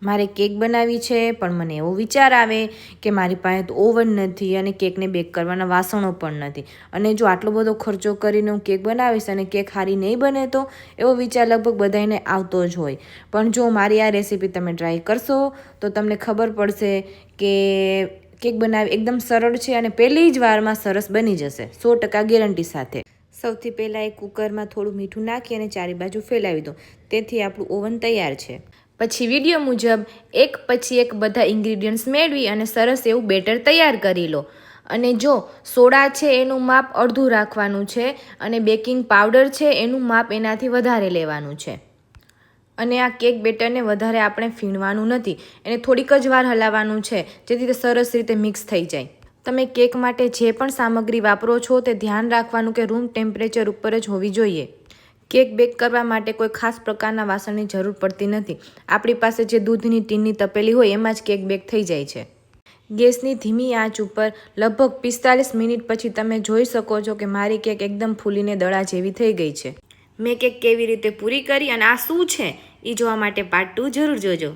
મારે કેક બનાવી છે, પણ મને એવો વિચાર આવે કે મારી પાસે તો ઓવન નથી અને કેકને બેક કરવાના વાસણો પણ નથી, અને જો આટલો બધો ખર્ચો કરીને હું કેક બનાવીશ અને કેક સારી નહીં બને તો એવો વિચાર લગભગ બધાને આવતો જ હોય. પણ જો મારી આ રેસીપી તમે ટ્રાય કરશો તો તમને ખબર પડશે કે કેક બનાવવી એકદમ સરળ છે અને પહેલી જ વારમાં સરસ બની જશે, 100% ગેરંટી સાથે. સૌથી પહેલાં એક કુકરમાં થોડું મીઠું નાખી અને ચારે બાજુ ફેલાવી દો, તેથી આપણું ઓવન તૈયાર છે. પછી વિડીયો મુજબ એક પછી એક બધા ઇન્ગ્રીડિયન્ટ્સ મેળવી અને સરસ એવું બેટર તૈયાર કરી લો. અને જો સોડા છે એનું માપ અડધું રાખવાનું છે અને બેકિંગ પાવડર છે એનું માપ એનાથી વધારે લેવાનું છે. અને આ કેક બેટરને વધારે આપણે ફીણવાનું નથી, એને થોડીક જ વાર હલાવવાનું છે જેથી તે સરસ રીતે મિક્સ થઈ જાય. તમે કેક માટે જે પણ સામગ્રી વાપરો છો તે ધ્યાન રાખવાનું કે રૂમ ટેમ્પરેચર ઉપર જ હોવી જોઈએ. કેક બેક કરવા માટે કોઈ ખાસ પ્રકારના વાસણની જરૂર પડતી નથી. આપણી પાસે જે દૂધની ટીનની તપેલી હોય એમાં જ કેક બેક થઈ જાય છે. ગેસની ધીમી આંચ ઉપર લગભગ 45 મિનિટ પછી તમે જોઈ શકો છો કે મારી કેક એકદમ ફૂલીને દડા જેવી થઈ ગઈ છે. મેં કેક કેવી રીતે પૂરી કરી અને આ શું છે એ જોવા માટે પાર્ટ 2 જરૂર જોજો.